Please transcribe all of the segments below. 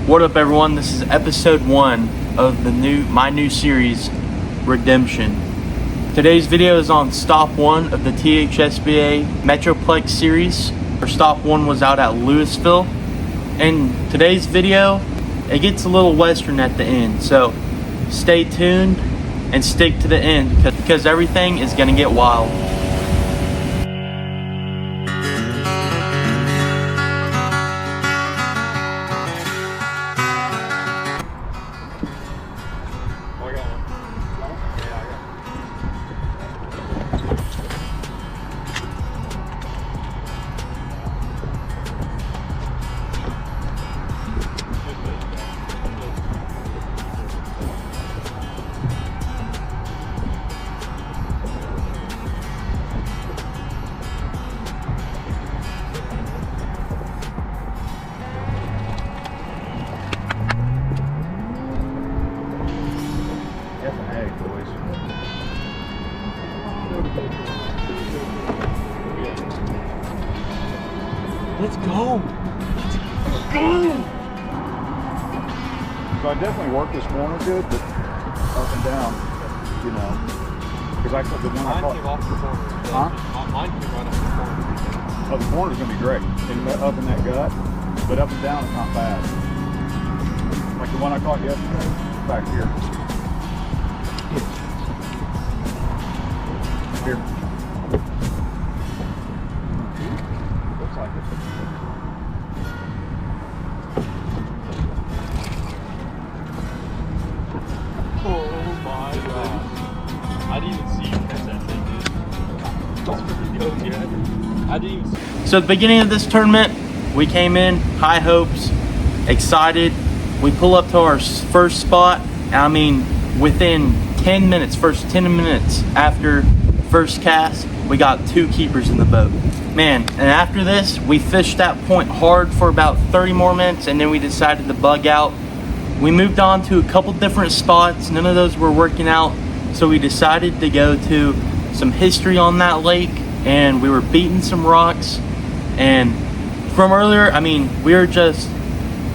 What up, everyone? This is episode 1 of my new series, Redemption. Today's video is on stop 1 of the THSBA Metroplex series. Our stop 1 was out at Lewisville. And today's video, it gets a little western at the end, so stay tuned and stick to the end because everything is gonna get wild. Let's go. So I definitely worked this corner good, but up and down, you know. Because I the one I caught. Mine came off the corner. Huh? Mine came right off the corner. Oh, the corner's gonna be great. And up in that gut, but up and down it's not bad. Like the one I caught yesterday, back here. Here. Looks like it. Oh my god. I didn't even see you catch that thing, dude. That's pretty good, yeah. I didn't even see. So at the beginning of this tournament, we came in, high hopes, excited. We pull up to our first spot. I mean, within 10 minutes, first 10 minutes after first cast, we got 2 keepers in the boat. Man, and after this, we fished that point hard for about 30 more minutes, and then we decided to bug out. We moved on to a couple different spots. None of those were working out, so we decided to go to some history on that lake, and we were beating some rocks. And from earlier, I mean, we were just,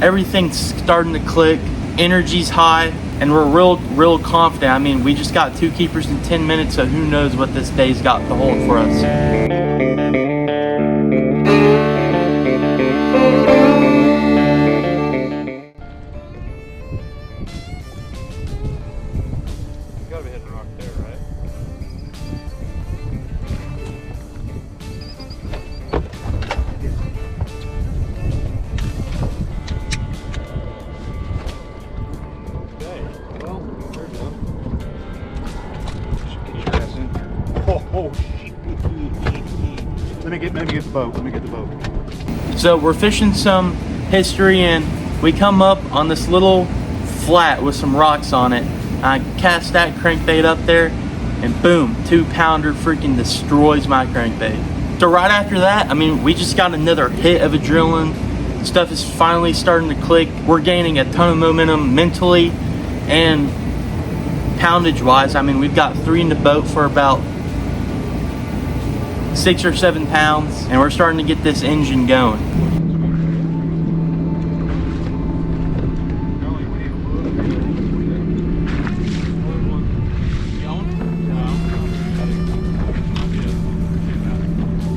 everything's starting to click, energy's high, and we're real confident. I mean, we just got 2 keepers in 10 minutes, so who knows what this day's got to hold for us. Oh shit. Let me get the boat. So we're fishing some history, and we come up on this little flat with some rocks on it. I cast that crankbait up there, and boom, 2-pounder freaking destroys my crankbait. So right after that, I mean, we just got another hit of adrenaline. Stuff is finally starting to click. We're gaining a ton of momentum mentally and poundage wise. I mean, we've got 3 in the boat for about 6 or 7 pounds, and we're starting to get this engine going.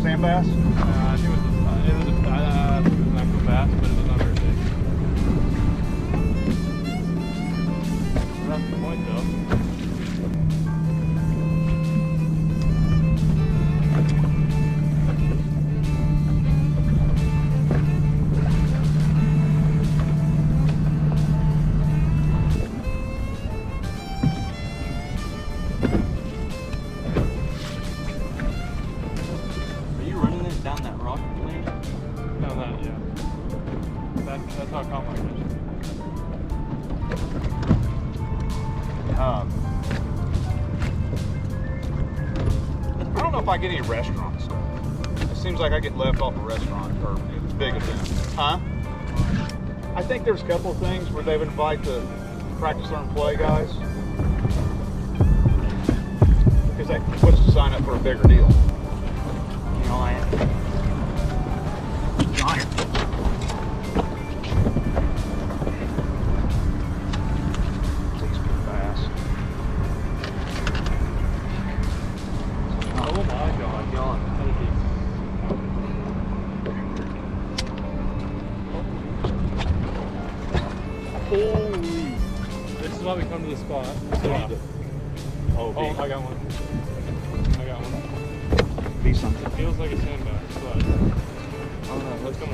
Sand bass? I think it was an actual bass, but it was under a fish. That's the point, though. Down that rock lane? No, not yet. That's how I caught my fish. I don't know if I get any restaurant stuff. It seems like I get left off a restaurant or big events. Huh? I think there's a couple of things where they would invite the practice, learn, play guys. Because that puts us to sign up for a bigger deal. Giant. Holy. This is why we come to the spot. Oh, Oh, I got one. I got one. be something. It feels like a sandbag, but oh no, let's come.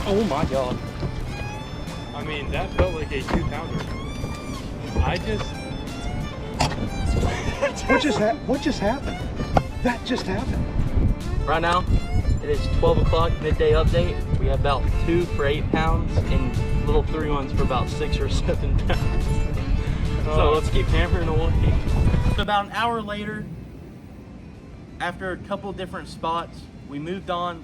Oh my god. I mean, that felt like a 2-pounder. What just happened? That just happened. Right now, it is 12 o'clock, midday update. We have about 2 for 8 pounds and little 3 ones for about 6 or 7 pounds. So let's keep hammering away. About an hour later, after a couple different spots, we moved on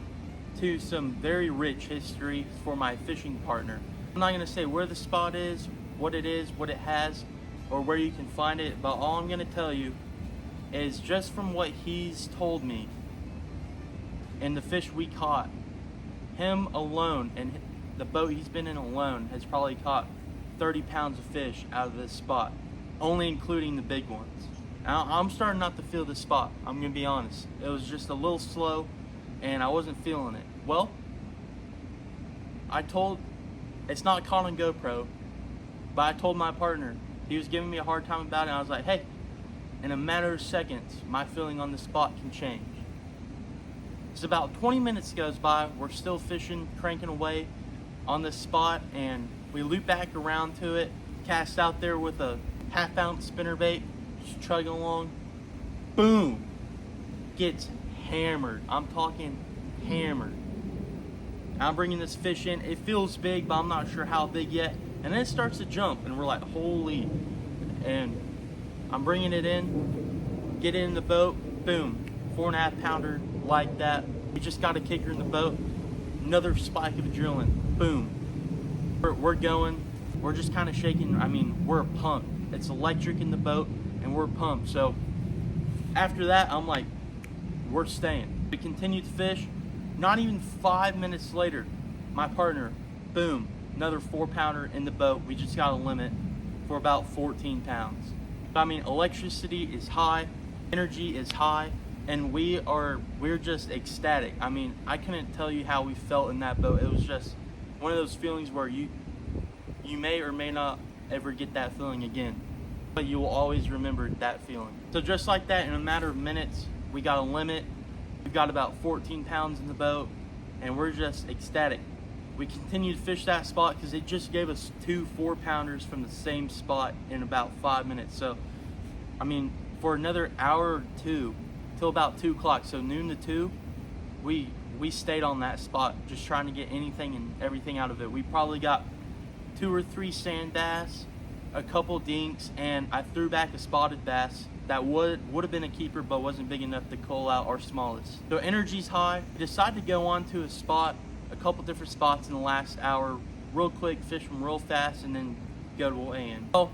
to some very rich history for my fishing partner. I'm not gonna say where the spot is, what it has, or where you can find it, but all I'm gonna tell you is just from what he's told me and the fish we caught, him alone and the boat he's been in alone has probably caught 30 pounds of fish out of this spot, only including the big ones. Now, I'm starting not to feel the spot, I'm gonna be honest. It was just a little slow and I wasn't feeling it. Well, it's not caught on GoPro, but I told my partner, he was giving me a hard time about it, and I was like, hey, in a matter of seconds, my feeling on the spot can change. It's about 20 minutes goes by, we're still fishing, cranking away on this spot, and we loop back around to it, cast out there with a 1/2 ounce spinnerbait, just chugging along, boom, gets hammered. I'm talking hammered. I'm bringing this fish in, it feels big, but I'm not sure how big yet, and then it starts to jump, and we're like, holy, and I'm bringing it in, get it in the boat, boom, 4.5 pounder like that. We just got a kicker in the boat, another spike of adrenaline, boom. We're going, we're just kind of shaking, I mean, we're pumped. It's electric in the boat, and we're pumped. So after that, I'm like, we're staying. We continued to fish. Not even 5 minutes later, my partner, boom, another 4-pounder in the boat. We just got a limit for about 14 pounds. I mean, electricity is high, energy is high, and we're just ecstatic. I mean, I couldn't tell you how we felt in that boat. It was just one of those feelings where you may or may not ever get that feeling again, but you will always remember that feeling. So just like that, in a matter of minutes, we got a limit. We've got about 14 pounds in the boat, and we're just ecstatic. We continued to fish that spot because it just gave us 2 4-pounders from the same spot in about 5 minutes. So, I mean, for another hour or two, till about 2 o'clock, so noon to 2, we stayed on that spot, just trying to get anything and everything out of it. We probably got 2 or 3 sand bass, a couple dinks, and I threw back a spotted bass that would have been a keeper but wasn't big enough to cull out our smallest. So energy's high. We decided to go on to a couple different spots in the last hour, real quick, fish them real fast, and then go to weigh-in. Well,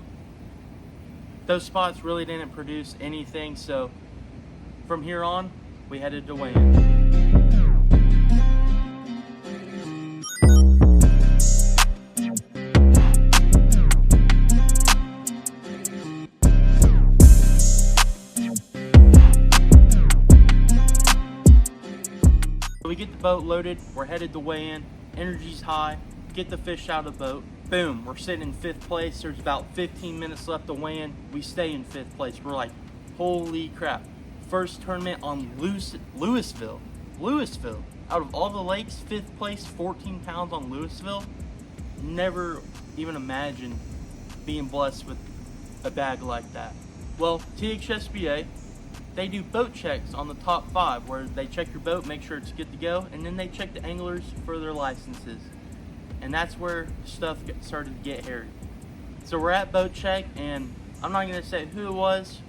those spots really didn't produce anything, so from here on, we headed to weigh-in. We get the boat loaded, we're headed to weigh-in, energy's high, get the fish out of the boat, boom, we're sitting in 5th place, there's about 15 minutes left to weigh in, we stay in 5th place, we're like, holy crap, first tournament on Lewisville, out of all the lakes, 5th place, 14 pounds on Lewisville, never even imagined being blessed with a bag like that. Well, THSBA, they do boat checks on the top 5 where they check your boat, make sure it's good to go, and then they check the anglers for their licenses. And that's where stuff started to get hairy. So we're at boat check, and I'm not going to say who it was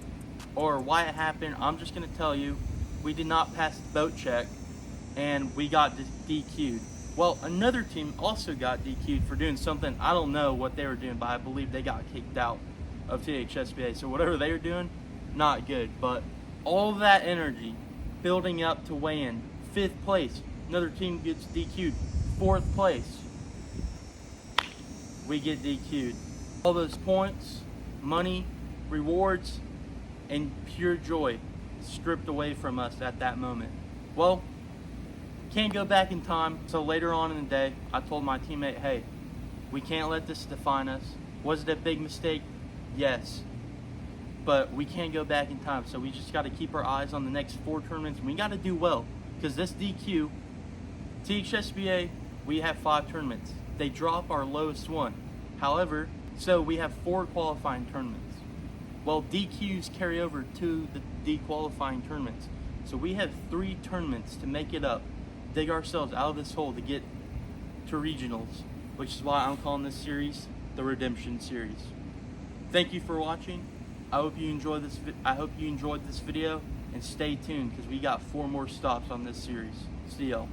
or why it happened. I'm just going to tell you we did not pass the boat check and we got DQ'd. Well, another team also got DQ'd for doing something. I don't know what they were doing, but I believe they got kicked out of THSBA. So whatever they were doing, not good. But all that energy building up to weigh in, 5th place, another team gets DQ'd, 4th place, we get DQ'd. All those points, money, rewards, and pure joy stripped away from us at that moment. Well, can't go back in time, so later on in the day, I told my teammate, hey, We can't let this define us. Was it a big mistake? Yes. But we can't go back in time, so we just got to keep our eyes on the next 4 tournaments. We got to do well, because this DQ, THSBA, we have 5 tournaments. They drop our lowest one. However, so we have 4 qualifying tournaments. Well, DQs carry over to the dequalifying tournaments. So we have 3 tournaments to make it up, dig ourselves out of this hole to get to regionals, which is why I'm calling this series the Redemption Series. Thank you for watching. I hope you enjoyed this video, and stay tuned because we got 4 more stops on this series. See y'all.